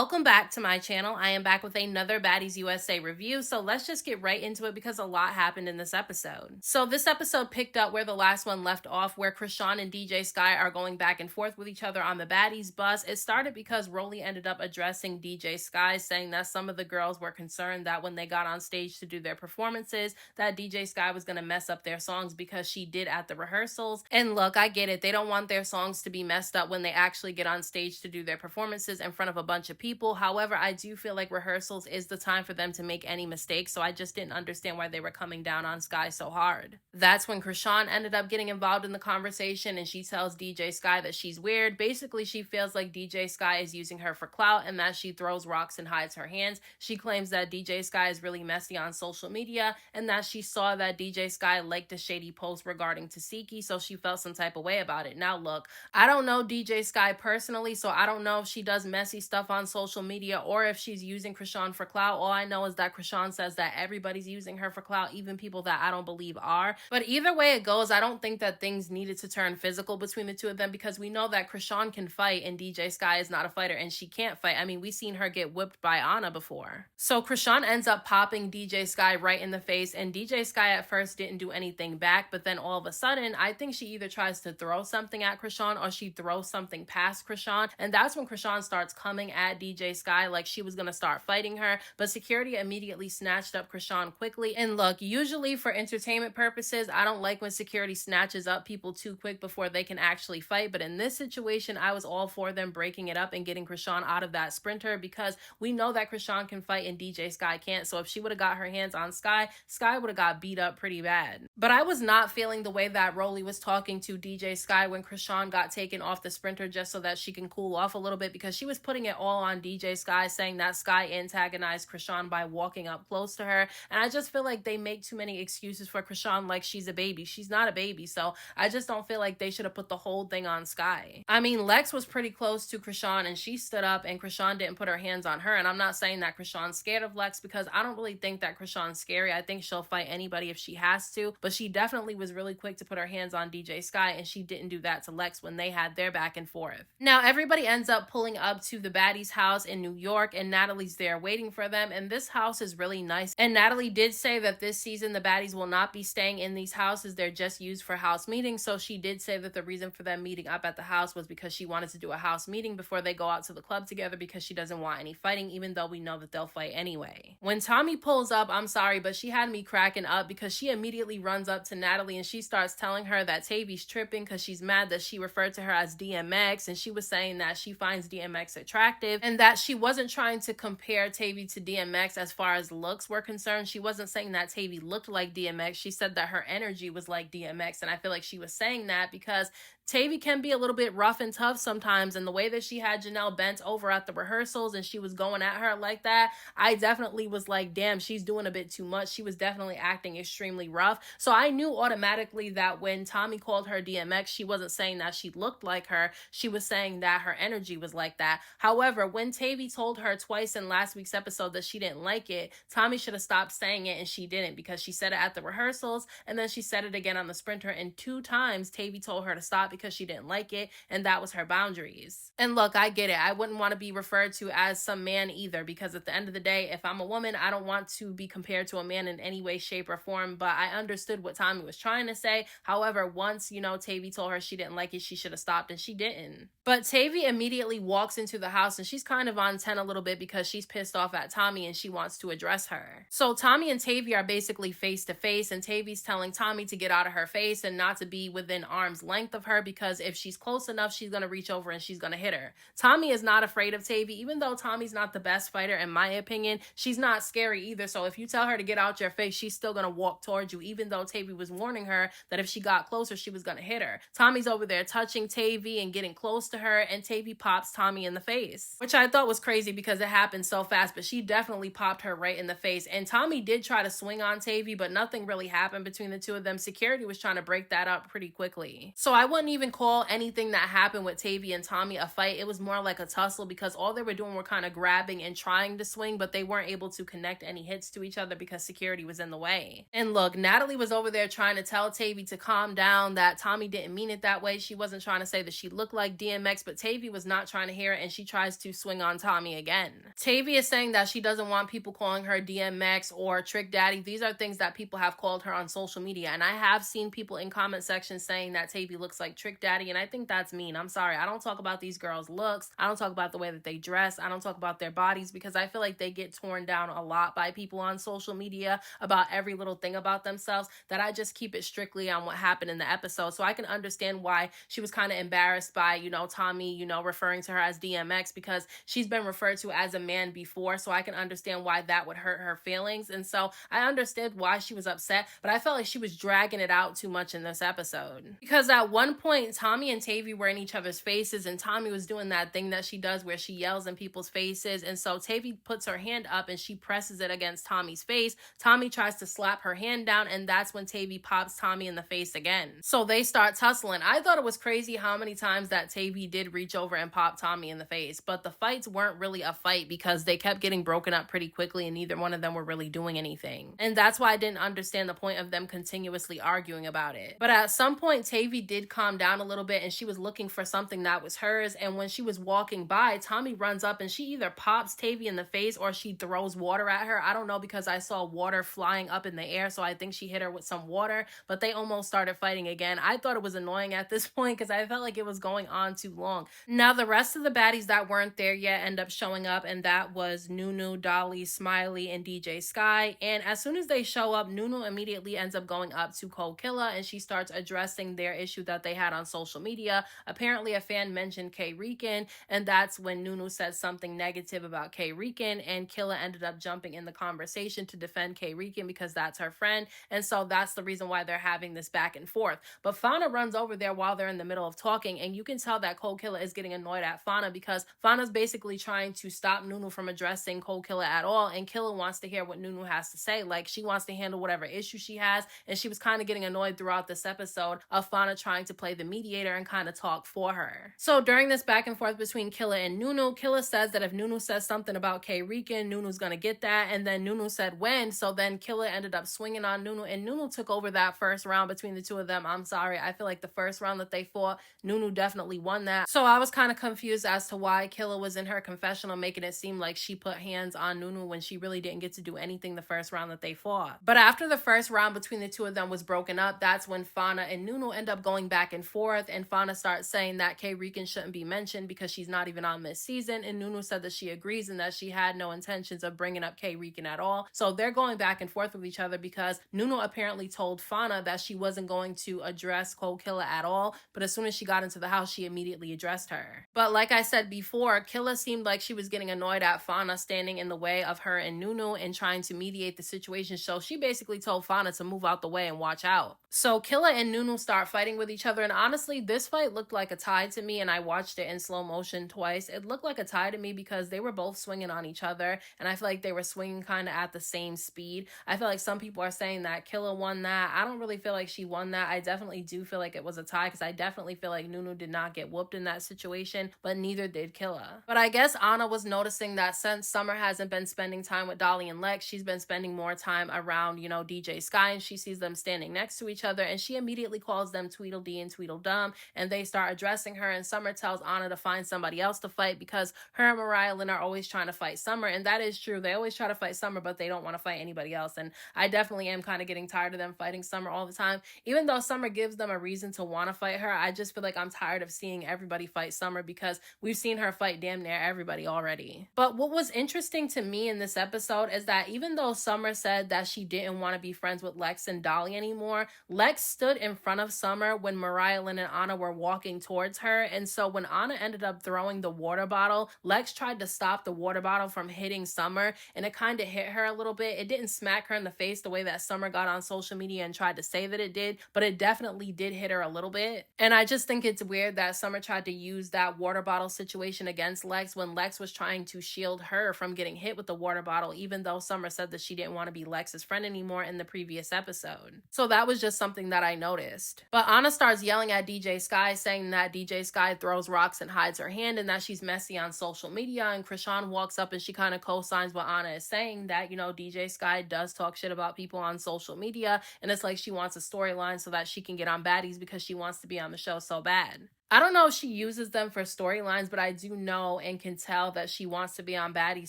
Welcome back to my channel. I am back with another Baddies USA review, so let's just get right into it because a lot happened in this episode. So this episode picked up where the last one left off, where Chrisean and DJ Sky are going back and forth with each other on the Baddies bus. It started because Rolly ended up addressing DJ Sky, saying that some of the girls were concerned that when they got on stage to do their performances, that DJ Sky was going to mess up their songs because she did at the rehearsals. And look, I get it. They don't want their songs to be messed up when they actually get on stage to do their performances in front of a bunch of people. However, I do feel like rehearsals is the time for them to make any mistakes, so I just didn't understand why they were coming down on Sky so hard. That's when Chrisean ended up getting involved in the conversation, and she tells DJ Sky that she's weird. Basically, she feels like DJ Sky is using her for clout and that she throws rocks and hides her hands. She claims that DJ Sky is really messy on social media and that she saw that DJ Sky liked a shady post regarding Tesehki, so she felt some type of way about it. Now look, I don't know DJ Sky personally, so I don't know if she does messy stuff on social media or if she's using Chrisean for clout. All I know is that Chrisean says that everybody's using her for clout, even people that I don't believe are. But either way it goes, I don't think that things needed to turn physical between the two of them, because we know that Chrisean can fight and DJ Sky is not a fighter and she can't fight. I mean, we've seen her get whipped by Ahna before. So Chrisean ends up popping DJ Sky right in the face, and DJ Sky at first didn't do anything back, but then all of a sudden, I think she either tries to throw something at Chrisean or she throws something past Chrisean, and that's when Chrisean starts coming at DJ Sky like she was gonna start fighting her, but security immediately snatched up Chrisean quickly. And look, usually for entertainment purposes, I don't like when security snatches up people too quick before they can actually fight, but in this situation, I was all for them breaking it up and getting Chrisean out of that sprinter, because we know that Chrisean can fight and DJ Sky can't, so if she would have got her hands on Sky, Sky would have got beat up pretty bad. But I was not feeling the way that Rolly was talking to DJ Sky when Chrisean got taken off the sprinter just so that she can cool off a little bit, because she was putting it all on DJ Sky, saying that Sky antagonized Chrisean by walking up close to her, and I just feel like they make too many excuses for Chrisean like she's a baby. She's not a baby, so I just don't feel like they should have put the whole thing on Sky. I mean, Lex was pretty close to Chrisean and she stood up and Chrisean didn't put her hands on her, and I'm not saying that Chrisean's scared of Lex, because I don't really think that Chrisean's scary. I think she'll fight anybody if she has to, but she definitely was really quick to put her hands on DJ Sky, and she didn't do that to Lex when they had their back and forth. Now everybody ends up pulling up to the Baddies house in New York, and Natalie's there waiting for them, and this house is really nice. And Natalie did say that this season the Baddies will not be staying in these houses, they're just used for house meetings, so she did say that the reason for them meeting up at the house was because she wanted to do a house meeting before they go out to the club together, because she doesn't want any fighting, even though we know that they'll fight anyway. When Tommie pulls up, I'm sorry, but she had me cracking up, because she immediately runs up to Natalie and she starts telling her that Tavii's tripping because she's mad that she referred to her as DMX, and she was saying that she finds DMX attractive and that she wasn't trying to compare Tavii to DMX as far as looks were concerned. She wasn't saying that Tavii looked like DMX. She said that her energy was like DMX, and I feel like she was saying that because Tavii can be a little bit rough and tough sometimes, and the way that she had Janelle bent over at the rehearsals and she was going at her like that, I definitely was like, damn, she's doing a bit too much. She was definitely acting extremely rough. So I knew automatically that when Tommie called her DMX, she wasn't saying that she looked like her. She was saying that her energy was like that. However, when Tavii told her twice in last week's episode that she didn't like it, Tommie should have stopped saying it, and she didn't, because she said it at the rehearsals and then she said it again on the sprinter, and 2 times Tavii told her to stop because she didn't like it, and that was her boundaries. And look, I get it. I wouldn't want to be referred to as some man either, because at the end of the day, if I'm a woman, I don't want to be compared to a man in any way, shape, or form, but I understood what Tommie was trying to say. However, once, Tavii told her she didn't like it, she should have stopped, and she didn't. But Tavii immediately walks into the house, and she's kind of on 10 a little bit because she's pissed off at Tommie and she wants to address her. So Tommie and Tavii are basically face to face, and Tavii's telling Tommie to get out of her face and not to be within arm's length of her, because if she's close enough, she's going to reach over and she's going to hit her. Tommie is not afraid of Tavii. Even though Tommie's not the best fighter, in my opinion, she's not scary either. So if you tell her to get out your face, she's still going to walk towards you, even though Tavii was warning her that if she got closer, she was going to hit her. Tommie's over there touching Tavii and getting close to her, and Tavii pops Tommie in the face, which I thought was crazy because it happened so fast, but she definitely popped her right in the face. And Tommie did try to swing on Tavii, but nothing really happened between the two of them. Security was trying to break that up pretty quickly. So I wouldn't even call anything that happened with Tavii and Tommie a fight. It was more like a tussle because all they were doing were kind of grabbing and trying to swing, but they weren't able to connect any hits to each other because security was in the way. And look, Natalie was over there trying to tell Tavii to calm down, that Tommie didn't mean it that way. She wasn't trying to say that she looked like DMX, but Tavii was not trying to hear it, and she tries to swing on Tommie again. Tavii is saying that she doesn't want people calling her DMX or Trick Daddy. These are things that people have called her on social media, and I have seen people in comment sections saying that Tavii looks like Trick Daddy, and I think that's mean. I'm sorry. I don't talk about these girls' looks. I don't talk about the way that they dress. I don't talk about their bodies because I feel like they get torn down a lot by people on social media about every little thing about themselves, that I just keep it strictly on what happened in the episode. So I can understand why she was kind of embarrassed by, Tommie, referring to her as DMX, because she's been referred to as a man before. So I can understand why that would hurt her feelings. And so I understood why she was upset, but I felt like she was dragging it out too much in this episode. Because at one point, Tommie and Tavii were in each other's faces, and Tommie was doing that thing that she does where she yells in people's faces. And so Tavii puts her hand up and she presses it against Tommie's face. Tommie tries to slap her hand down, and that's when Tavii pops Tommie in the face again. So they start tussling. I thought it was crazy how many times that Tavii did reach over and pop Tommie in the face, but the fights weren't really a fight because they kept getting broken up pretty quickly and neither one of them were really doing anything. And that's why I didn't understand the point of them continuously arguing about it. But at some point, Tavii did calm down a little bit and she was looking for something that was hers, and when she was walking by, Tommie runs up and she either pops Tavii in the face or she throws water at her. I don't know, because I saw water flying up in the air, so I think she hit her with some water, but they almost started fighting again. I thought it was annoying at this point because I felt like it was going on too long. Now, the rest of the baddies that weren't there yet end up showing up, and that was Nunu, Dolly, Smiley, and DJ Sky. And as soon as they show up, Nunu immediately ends up going up to Kold Killa and she starts addressing their issue that they had on social media. Apparently, a fan mentioned K-Rican, and that's when Nunu said something negative about K-Rican, and Killa ended up jumping in the conversation to defend K-Rican because that's her friend, and so that's the reason why they're having this back and forth. But Fauna runs over there while they're in the middle of talking, and you can tell that Kold Killa is getting annoyed at Fauna because Fauna's basically trying to stop Nunu from addressing Kold Killa at all, and Killa wants to hear what Nunu has to say. Like, she wants to handle whatever issue she has, and she was kind of getting annoyed throughout this episode of Fauna trying to play the mediator and kind of talk for her. So during this back and forth between Killa and Nunu, Killa says that if Nunu says something about K-Rican, Nunu's gonna get that, and then Nunu said when, so then Killa ended up swinging on Nunu, and Nunu took over that first round between the two of them. I'm sorry, I feel like the first round that they fought, Nunu definitely won that. So I was kind of confused as to why Killa was in her confessional making it seem like she put hands on Nunu when she really didn't get to do anything the first round that they fought. But after the first round between the two of them was broken up, that's when Fauna and Nunu end up going back and forth, and Fauna starts saying that K-Rican shouldn't be mentioned because she's not even on this season, and Nunu said that she agrees and that she had no intentions of bringing up K-Rican at all. So they're going back and forth with each other because Nunu apparently told Fauna that she wasn't going to address Kold Killa at all, but as soon as she got into the house, she immediately addressed her. But like I said before, Killa seemed like she was getting annoyed at Fauna standing in the way of her and Nunu and trying to mediate the situation, so she basically told Fauna to move out the way and watch out. So Killa and Nunu start fighting with each other, and honestly, this fight looked like a tie to me, and I watched it in slow motion twice. It looked like a tie to me because they were both swinging on each other, and I feel like they were swinging kind of at the same speed. I feel like some people are saying that Killa won that. I don't really feel like she won that. I definitely do feel like it was a tie because I definitely feel like Nunu did not get whooped in that situation, but neither did Killa. But I guess Ahna was noticing that since Summer hasn't been spending time with Dolly and Lex, she's been spending more time around, DJ Sky, and she sees them standing next to each other, and she immediately calls them Tweedledee and Tweedledum, and they start addressing her, and Summer tells Ahna to find somebody else to fight because her and Mariah Lynn are always trying to fight Summer, and that is true. They always try to fight Summer, but they don't want to fight anybody else, and I definitely am kind of getting tired of them fighting Summer all the time. Even though Summer gives them a reason to want to fight her, I just feel like I'm tired of seeing everybody fight Summer because we've seen her fight damn near everybody already. But what was interesting to me in this episode is that even though Summer said that she didn't want to be friends with Lex and Dolly anymore, Lex stood in front of Summer when Mariah Lynn and Ahna were walking towards her, and so when Ahna ended up throwing the water bottle, Lex tried to stop the water bottle from hitting Summer, and it kind of hit her a little bit. It didn't smack her in the face the way that Summer got on social media and tried to say that it did, but it definitely did hit her a little bit. And I just think it's weird that Summer tried to use that water bottle situation against Lex when Lex was trying to shield her from getting hit with the water bottle, even though Summer said that she didn't want to be Lex's friend anymore in the previous episode. So that was just something that I noticed. But Ahna starts yelling at DJ Sky, saying that DJ Sky throws rocks and hides her hand and that she's messy on social media. And Chrisean walks up and she kind of co-signs what Ahna is saying, that, you know, DJ Sky does talk shit about people on social media. And it's like she wants a storyline so that she can get on Baddies because she wants to be on the show so bad. I don't know if she uses them for storylines, but I do know and can tell that she wants to be on Baddies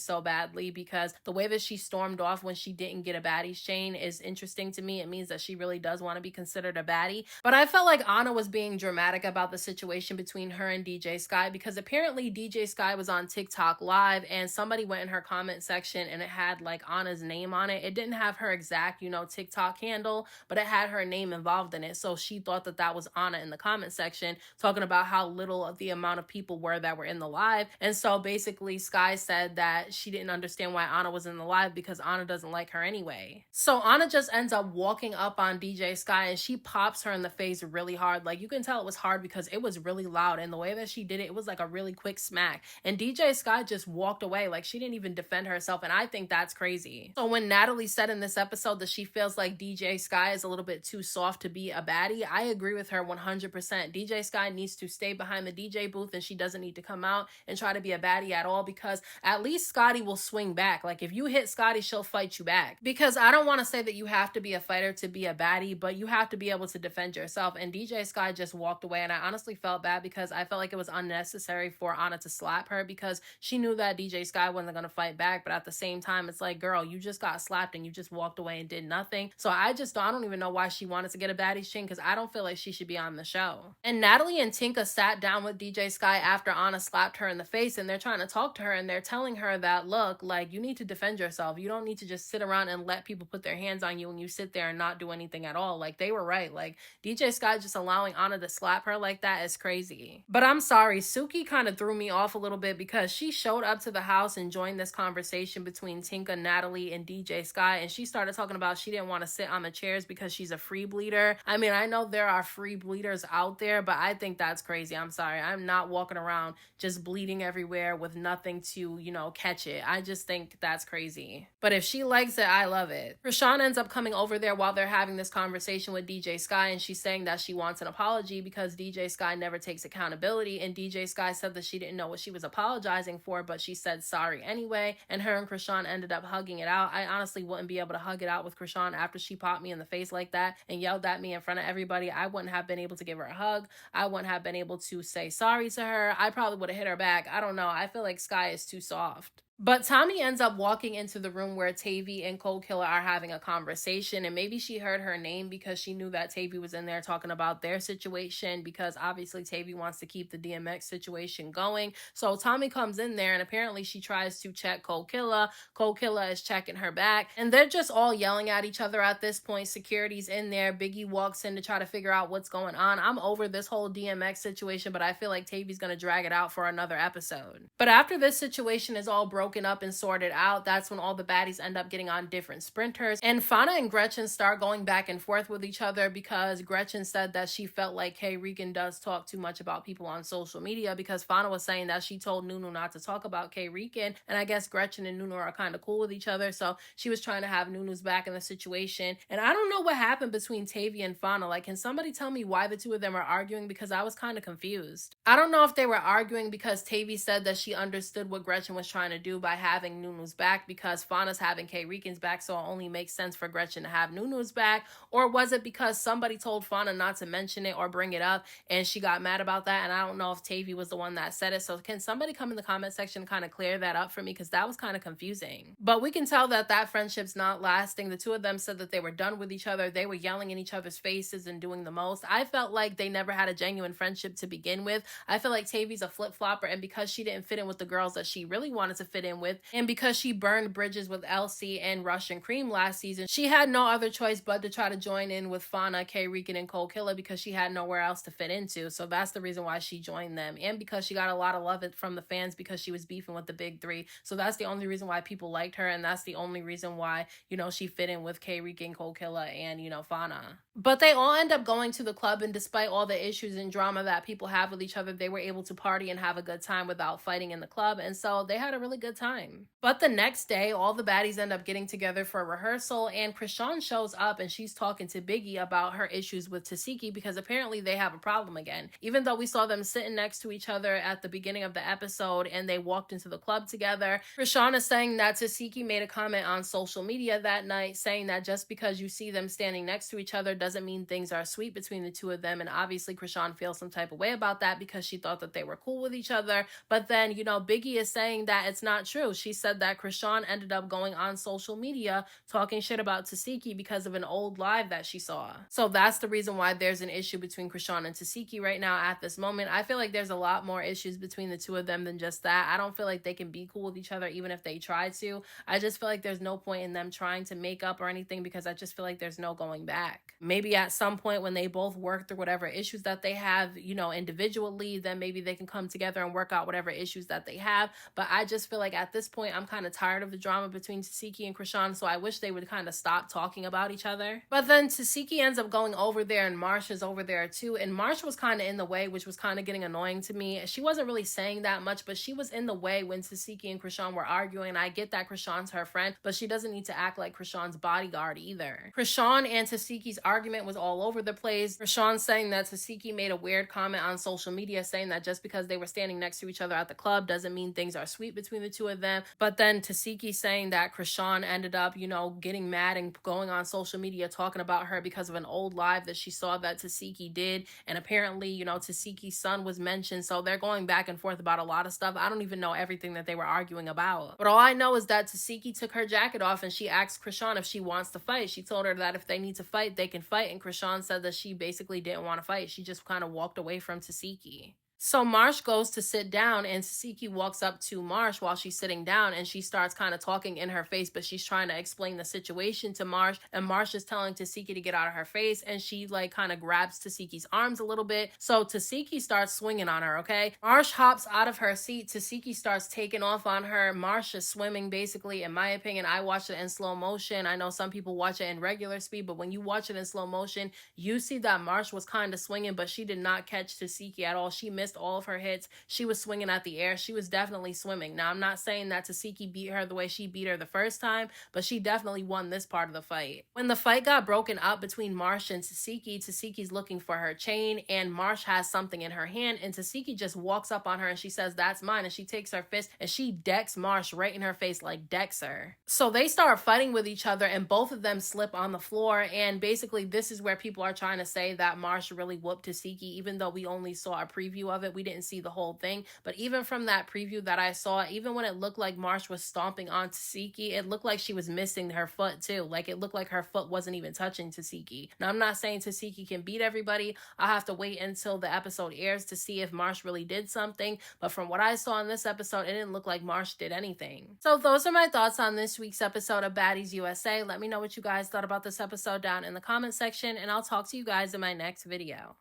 so badly, because the way that she stormed off when she didn't get a Baddies chain is interesting to me. It means that she really does want to be considered a baddie. But I felt like Ahna was being dramatic about the situation between her and DJ Sky, because apparently DJ Sky was on TikTok live and somebody went in her comment section and it had like Ahna's name on it. It didn't have her exact, you know, TikTok handle, but it had her name involved in it. So she thought that that was Ahna in the comment section talking about how little of the amount of people were that were in the live. And so basically Sky said that she didn't understand why Ahna was in the live because Ahna doesn't like her anyway. So Ahna just ends up walking up on DJ Sky and she pops her in the face really hard. Like, you can tell it was hard because it was really loud, and the way that she did it, it was like a really quick smack. And DJ Sky just walked away. Like, she didn't even defend herself, and I think that's crazy. So when Natalie said in this episode that she feels like DJ Sky is a little bit too soft to be a baddie, I agree with her 100%. DJ Sky needs to stay behind the DJ booth and she doesn't need to come out and try to be a baddie at all, because at least Scotty will swing back. Like, if you hit Scotty, she'll fight you back. Because I don't want to say that you have to be a fighter to be a baddie, but you have to be able to defend yourself. And DJ Sky just walked away, and I honestly felt bad because I felt like it was unnecessary for Ahna to slap her, because she knew that DJ Sky wasn't going to fight back. But at the same time, it's like, girl, you just got slapped and you just walked away and did nothing. So I don't even know why she wanted to get a baddie's chain, because I don't feel like she should be on the show. And Natalie and Tinka sat down with DJ Sky after Ahna slapped her in the face, and they're trying to talk to her, and they're telling her that, look, like, you need to defend yourself. You don't need to just sit around and let people put their hands on you and you sit there and not do anything at all. Like, they were right. Like, DJ Sky just allowing Ahna to slap her like that is crazy. But I'm sorry, Suki kind of threw me off a little bit because she showed up to the house and joined this conversation between Tinka, Natalie, and DJ Sky, and she started talking about she didn't want to sit on the chairs because she's a free bleeder. I mean, I know there are free bleeders out there, but I think that's crazy. I'm sorry. I'm not walking around just bleeding everywhere with nothing to, you know, catch it. I just think that's crazy. But if she likes it, I love it. Chrisean ends up coming over there while they're having this conversation with DJ Sky, and she's saying that she wants an apology because DJ Sky never takes accountability, and DJ Sky said that she didn't know what she was apologizing for, but she said sorry anyway, and her and Chrisean ended up hugging it out. I honestly wouldn't be able to hug it out with Chrisean after she popped me in the face like that and yelled at me in front of everybody. I wouldn't have been able to give her a hug. I wouldn't have been able to say sorry to her. I probably would have hit her back. I don't know. I feel like Sky is too soft. But Tommie ends up walking into the room where Tavii and Kold Killa are having a conversation, and maybe she heard her name because she knew that Tavii was in there talking about their situation, because obviously Tavii wants to keep the DMX situation going. So Tommie comes in there and apparently she tries to check Kold Killa. Kold Killa is checking her back, and they're just all yelling at each other at this point. Security's in there. Biggie walks in to try to figure out what's going on. I'm over this whole DMX situation, but I feel like Tavii's gonna drag it out for another episode. But after this situation is all broken up and sorted out, that's when all the baddies end up getting on different sprinters, and Fauna and Gretchen start going back and forth with each other, because Gretchen said that she felt like K. Regan does talk too much about people on social media, because Fauna was saying that she told Nunu not to talk about K. Regan, and I guess Gretchen and Nunu are kind of cool with each other, so she was trying to have Nunu's back in the situation. And I don't know what happened between Tavii and Fauna. Like, can somebody tell me why the two of them are arguing, because I was kind of confused. I don't know if they were arguing because Tavii said that she understood what Gretchen was trying to do by having Nunu's back, because Fauna's having K. Regan's back, so it only makes sense for Gretchen to have Nunu's back. Or was it because somebody told Fauna not to mention it or bring it up and she got mad about that? And I don't know if Tavii was the one that said it. So can somebody come in the comment section and kind of clear that up for me, because that was kind of confusing. But we can tell that that friendship's not lasting. The two of them said that they were done with each other. They were yelling in each other's faces and doing the most. I felt like they never had a genuine friendship to begin with. I feel like Tavii's a flip-flopper, and because she didn't fit in with the girls that she really wanted to fit in with, and because she burned bridges with Elsie and Rush and Cream last season, she had no other choice but to try to join in with Fauna, K. Regan, and Kold Killa, because she had nowhere else to fit into. So that's the reason why she joined them, and because she got a lot of love from the fans because she was beefing with the big three. So that's the only reason why people liked her, and that's the only reason why, you know, she fit in with K. Regan, Kold Killa, and, you know, Fauna. But they all end up going to the club, and despite all the issues and drama that people have with each other, they were able to party and have a good time without fighting in the club, and so they had a really good good time. But the next day, all the baddies end up getting together for a rehearsal, and Chrisean shows up and she's talking to Biggie about her issues with Tesehki because apparently they have a problem again. Even though we saw them sitting next to each other at the beginning of the episode and they walked into the club together, Chrisean is saying that Tesehki made a comment on social media that night saying that just because you see them standing next to each other doesn't mean things are sweet between the two of them. And obviously Chrisean feels some type of way about that because she thought that they were cool with each other. But then, Biggie is saying that it's not true. She said that Chrisean ended up going on social media talking shit about Tesehki because of an old live that she saw. So that's the reason why there's an issue between Chrisean and Tesehki right now at this moment. I feel like there's a lot more issues between the two of them than just that. I don't feel like they can be cool with each other even if they try to. I just feel like there's no point in them trying to make up or anything because I just feel like there's no going back. Maybe at some point when they both work through whatever issues that they have, individually, then maybe they can come together and work out whatever issues that they have. But I just feel like at this point, I'm kind of tired of the drama between Tesehki and Chrisean, so I wish they would kind of stop talking about each other. But then Tesehki ends up going over there and Marsh is over there too. And Marsh was kind of in the way, which was kind of getting annoying to me. She wasn't really saying that much, but she was in the way when Tesehki and Chrisean were arguing. And I get that Chrisean's her friend, but she doesn't need to act like Chrisean's bodyguard either. Chrisean and Tesehki's argument was all over the place. Chrisean saying that Tesehki made a weird comment on social media saying that just because they were standing next to each other at the club doesn't mean things are sweet between the two of them. But then Tesehki saying that Chrisean ended up, getting mad and going on social media talking about her because of an old live that she saw that Tesehki did. And apparently, Tesehki's son was mentioned. So they're going back and forth about a lot of stuff. I don't even know everything that they were arguing about. But all I know is that Tesehki took her jacket off and she asked Chrisean if she wants to fight. She told her that if they need to fight, they can fight. And Chrisean said that she basically didn't want to fight. She just kind of walked away from Tesehki. So Marsh goes to sit down and Tesehki walks up to Marsh while she's sitting down and she starts kind of talking in her face, but she's trying to explain the situation to Marsh, and Marsh is telling Tesehki to get out of her face, and she kind of grabs Tesehki's arms a little bit. So Tesehki starts swinging on her, okay? Marsh hops out of her seat. Tesehki starts taking off on her. Marsh is swimming basically. In my opinion, I watched it in slow motion. I know some people watch it in regular speed, but when you watch it in slow motion, you see that Marsh was kind of swinging, but she did not catch Tesehki at all. She missed all of her hits. She was swinging at the air. She was definitely swimming. Now, I'm not saying that Tesehki beat her the way she beat her the first time, but she definitely won this part of the fight. When the fight got broken up between Marsh and Tesehki, Tesehki's looking for her chain, and Marsh has something in her hand, and Tesehki just walks up on her and she says, "That's mine," and she takes her fist and she decks Marsh right in her face, like decks her. So they start fighting with each other and both of them slip on the floor, and basically this is where people are trying to say that Marsh really whooped Tesehki, even though we only saw a preview of it. We didn't see the whole thing, but even from that preview that I saw, even when it looked like Marsh was stomping on Tesehki, it looked like she was missing her foot too. Like it looked like her foot wasn't even touching Tesehki. Now, I'm not saying Tesehki can beat everybody. I'll have to wait until the episode airs to see if Marsh really did something, but from what I saw in this episode, it didn't look like Marsh did anything. So those are my thoughts on this week's episode of Baddies USA. Let me know what you guys thought about this episode down in the comment section, and I'll talk to you guys in my next video.